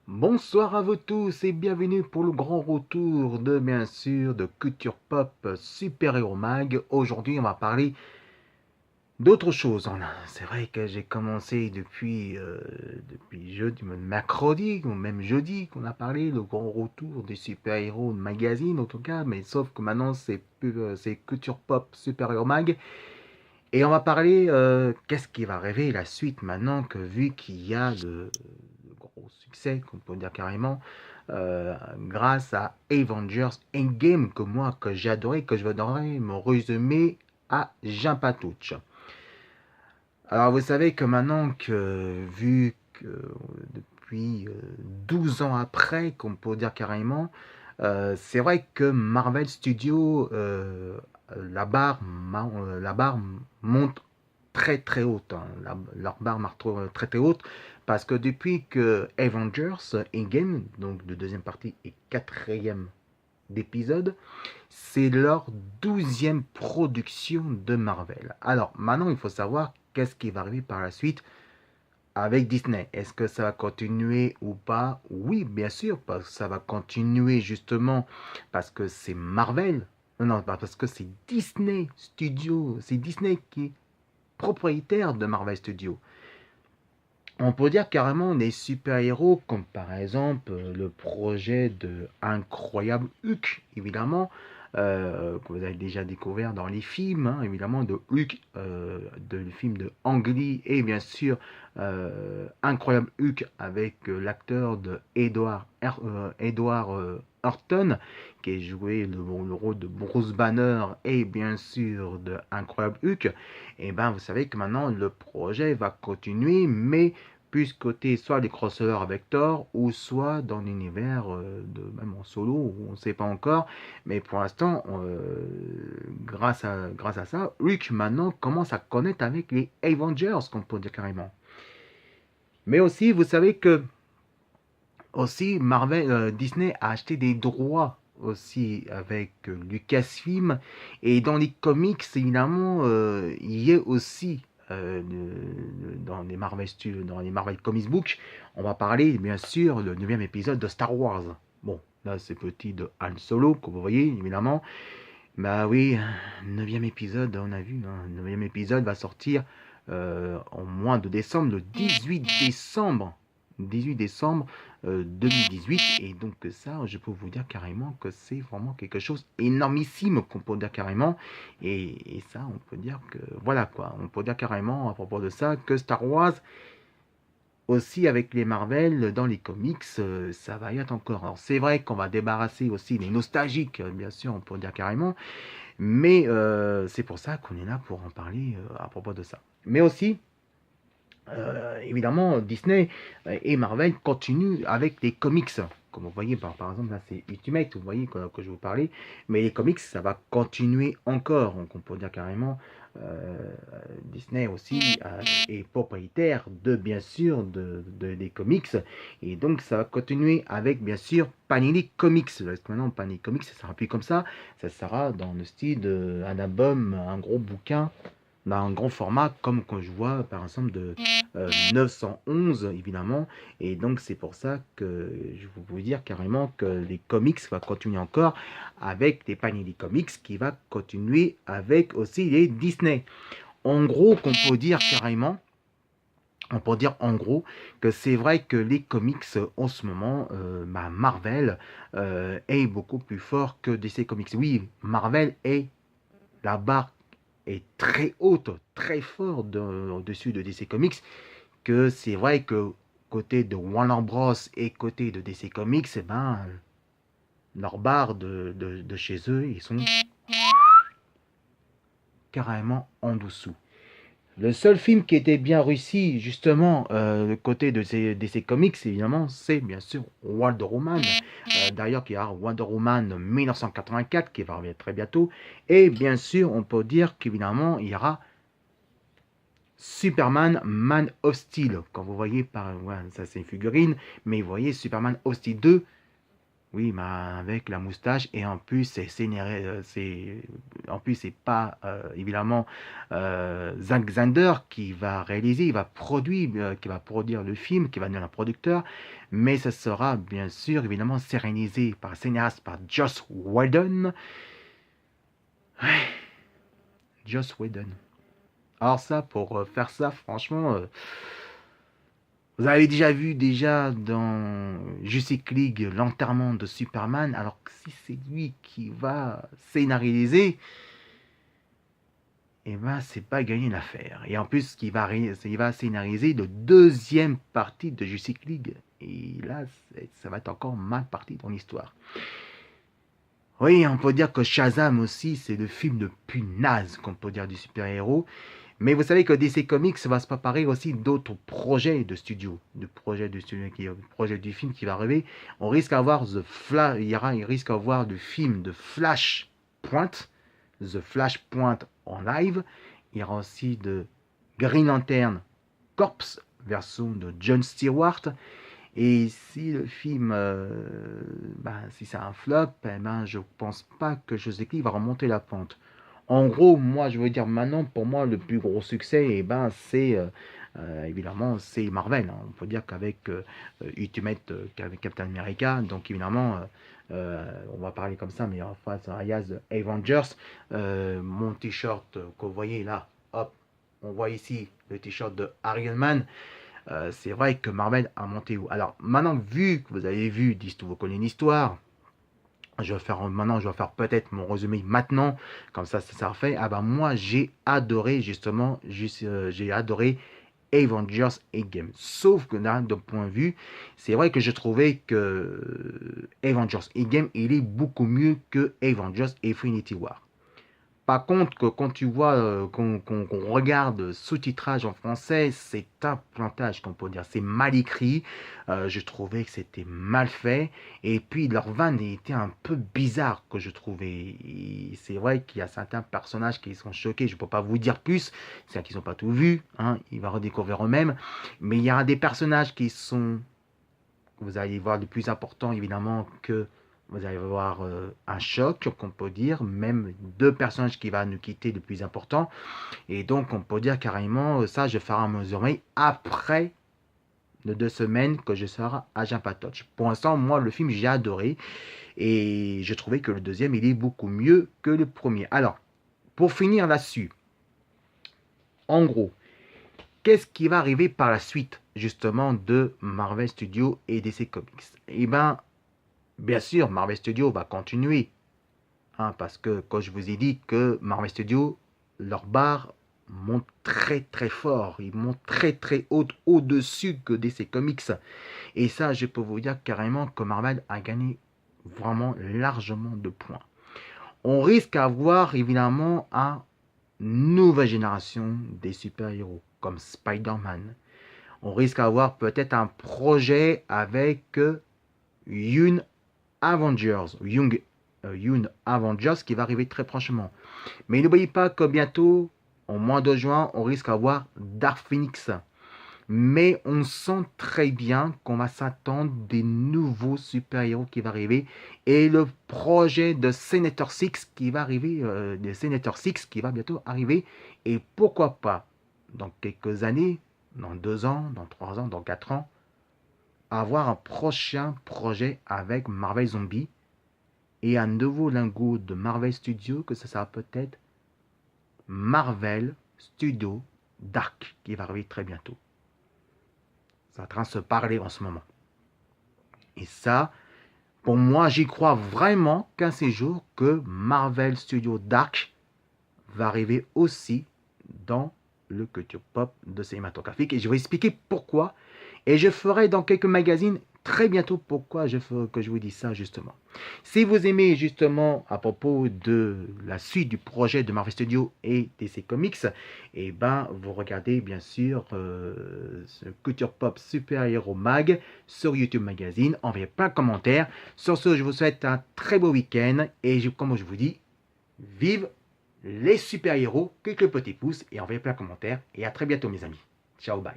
Bonsoir à vous tous et bienvenue pour le grand retour de, bien sûr, de Culture Pop Super Hero Mag. Aujourd'hui, on va parler d'autre chose. C'est vrai que j'ai commencé depuis jeudi, mercredi ou même jeudi qu'on a parlé le grand retour des super-héros magazine en tout cas, mais sauf que maintenant c'est Culture Pop Super Hero Mag. Et on va parler qu'est-ce qui va arriver la suite maintenant que vu qu'il y a le gros succès, qu'on peut dire carrément, grâce à Avengers Endgame que j'ai adoré, que je vais donner mon résumé à Jean Patouche. Alors vous savez que maintenant que vu que depuis 12 ans après, qu'on peut dire carrément, c'est vrai que Marvel Studios, la barre monte très très haute, hein. Leur barre marque très très haute, parce que depuis que Avengers Endgame, donc de deuxième partie et quatrième d'épisode, c'est leur 12e production de Marvel. Alors maintenant il faut savoir qu'est-ce qui va arriver par la suite avec Disney. Est-ce que ça va continuer ou pas? Oui, bien sûr, parce que ça va continuer justement parce que c'est Marvel. Non, non, parce que c'est Disney Studio. C'est Disney qui est propriétaire de Marvel Studios. On peut dire carrément des super-héros comme par exemple le projet de Incroyable Hulk, évidemment, que vous avez déjà découvert dans les films, hein, évidemment, de Hulk, le film de Ang Lee, et bien sûr Incroyable Hulk avec l'acteur de Edward Horton, qui a joué le rôle de Bruce Banner, et bien sûr de Incroyable Hulk. Et ben vous savez que maintenant le projet va continuer, mais plus côté soit des crossovers avec Thor ou soit dans l'univers de même en solo, où on ne sait pas encore. Mais pour l'instant, grâce à ça, Hulk maintenant commence à connaître avec les Avengers, qu'on peut dire carrément. Mais aussi, vous savez que aussi Marvel, Disney a acheté des droits aussi avec Lucasfilm, et dans les comics évidemment il y a aussi dans les Marvel Comics Book, on va parler bien sûr le 9e épisode de Star Wars. Bon, là c'est petit de Han Solo, comme vous voyez évidemment. Bah oui, 9e épisode, on a vu, hein, le 9e épisode va sortir en mois de décembre, le 18 décembre. 18 décembre 2018. Et donc ça, je peux vous dire carrément que c'est vraiment quelque chose énormissime qu'on peut dire carrément. Et ça, on peut dire que, voilà quoi, on peut dire carrément à propos de ça que Star Wars, aussi avec les Marvel dans les comics, ça va y être encore. Alors c'est vrai qu'on va débarrasser aussi les nostalgiques, bien sûr, on peut dire carrément, mais c'est pour ça qu'on est là pour en parler à propos de ça. Mais aussi, évidemment, Disney et Marvel continuent avec les comics. Comme vous voyez, par exemple, là c'est Ultimate, vous voyez que je vous parlais. Mais les comics, ça va continuer encore. Donc on peut dire carrément, Disney aussi est propriétaire de, bien sûr, des comics. Et donc ça va continuer avec, bien sûr, Panini Comics. Parce que maintenant, Panini Comics, ça sera plus comme ça sera dans le style d'un album, un gros bouquin dans un grand format, comme quand je vois par exemple de 911 évidemment. Et donc c'est pour ça que je vais vous dire carrément que les comics va continuer encore avec des paniers des comics qui va continuer avec aussi les Disney. En gros, qu'on peut dire carrément, on peut dire en gros que c'est vrai que les comics en ce moment, Marvel est beaucoup plus fort que DC Comics. Oui, Marvel est la barre est très haute, très fort au-dessus de DC Comics, que c'est vrai que côté de Warner Bros et côté de DC Comics, eh ben, leur barre de chez eux, ils sont carrément en dessous. Le seul film qui était bien réussi, justement, le côté de DC Comics, évidemment, c'est bien sûr Wonder Woman. D'ailleurs, il y a Wonder Woman 1984 qui va revenir très bientôt. Et bien sûr, on peut dire qu'évidemment, il y aura Superman Man of Steel. Quand vous voyez, ça c'est une figurine, mais vous voyez Superman of Steel 2 Oui, mais avec la moustache et en plus en plus c'est pas évidemment Zack Snyder qui va réaliser, qui va produire le film, qui va devenir un producteur, mais ce sera bien sûr évidemment scénarisé par un scénariste par Joss Whedon. Ouais, Joss Whedon. Alors ça, pour faire ça, franchement, vous avez déjà vu dans Justice League l'enterrement de Superman, alors que si c'est lui qui va scénariser, eh ben c'est pas gagné l'affaire. Et en plus, il va scénariser le deuxième partie de Justice League. Et là, ça va être encore mal parti dans l'histoire. Oui, on peut dire que Shazam aussi, c'est le film le plus naze qu'on peut dire du super-héros. Mais vous savez que DC Comics va se préparer aussi d'autres projets de studio, projet du film qui va arriver. On risque d'avoir il risque d'avoir le film de Flashpoint, The Flashpoint en live. Il y aura aussi de Green Lantern Corps, version de John Stewart. Et si le film, si c'est un flop, eh ben, je pense pas que José Clee va remonter la pente. En gros, moi, je veux dire maintenant, pour moi, le plus gros succès, eh ben, c'est évidemment c'est Marvel, hein. On peut dire qu'avec Ultimate, qu'avec Captain America, donc évidemment, on va parler comme ça, mais en face, Ayaz Avengers, mon t-shirt que vous voyez là, hop, on voit ici le t-shirt de Iron Man. C'est vrai que Marvel a monté haut. Alors maintenant, vu que vous avez vu, vous connaissez l'histoire, je vais faire peut-être mon résumé maintenant, comme ça sera fait. Ah ben moi j'ai adoré justement, j'ai adoré Avengers Endgame. Sauf que là, de point de vue, c'est vrai que je trouvais que Avengers Endgame, il est beaucoup mieux que Avengers Infinity War. Par contre, quand tu vois, qu'on regarde sous-titrage en français, c'est un plantage, qu'on peut dire. C'est mal écrit. Je trouvais que c'était mal fait. Et puis, leur vanne était un peu bizarre, que je trouvais. C'est vrai qu'il y a certains personnages qui sont choqués. Je ne peux pas vous dire plus. C'est qu'ils n'ont pas tout vu, hein. Ils vont redécouvrir eux-mêmes. Mais il y a des personnages qui sont, vous allez voir, le plus important, évidemment, que vous allez avoir un choc, qu'on peut dire, même deux personnages qui vont nous quitter le plus important. Et donc, on peut dire carrément, ça, je ferai un mesuré après les 2 semaines que je serai à Jampatoche. Pour l'instant, moi, le film, j'ai adoré. Et je trouvais que le deuxième, il est beaucoup mieux que le premier. Alors, pour finir là-dessus, en gros, qu'est-ce qui va arriver par la suite, justement, de Marvel Studios et DC Comics? Eh bien, bien sûr, Marvel Studios va continuer, hein, parce que quand je vous ai dit que Marvel Studios, leur barre monte très très fort, ils montent très très haut, au-dessus que DC Comics. Et ça, je peux vous dire carrément que Marvel a gagné vraiment largement de points. On risque d'avoir évidemment une nouvelle génération des super-héros, comme Spider-Man. On risque d'avoir peut-être un projet avec Young Avengers, Young Avengers qui va arriver très prochainement. Mais n'oubliez pas que bientôt, au mois de juin, on risque d'avoir Dark Phoenix. Mais on sent très bien qu'on va s'attendre des nouveaux super-héros qui vont arriver. Et le projet de Senator Six qui va arriver, qui va bientôt arriver. Et pourquoi pas, dans quelques années, dans 2 ans, dans 3 ans, dans 4 ans, avoir un prochain projet avec Marvel Zombie et un nouveau lingot de Marvel Studios, que ça sera peut-être Marvel Studios Dark qui va arriver très bientôt. C'est en train de se parler en ce moment. Et ça, pour moi, j'y crois vraiment qu'un ces jours que Marvel Studios Dark va arriver aussi dans le culture pop de cinématographique. Et je vais expliquer pourquoi. Et je ferai dans quelques magazines très bientôt pourquoi que je vous dis ça justement. Si vous aimez justement à propos de la suite du projet de Marvel Studios et DC Comics, et ben vous regardez bien sûr ce Culture Pop Super Hero Mag sur YouTube Magazine. Envoyez plein de commentaires. Sur ce, je vous souhaite un très beau week-end et comme je vous dis, vive les super-héros, cliquez le petit pouce et envoyez plein de commentaires. Et à très bientôt mes amis. Ciao, bye.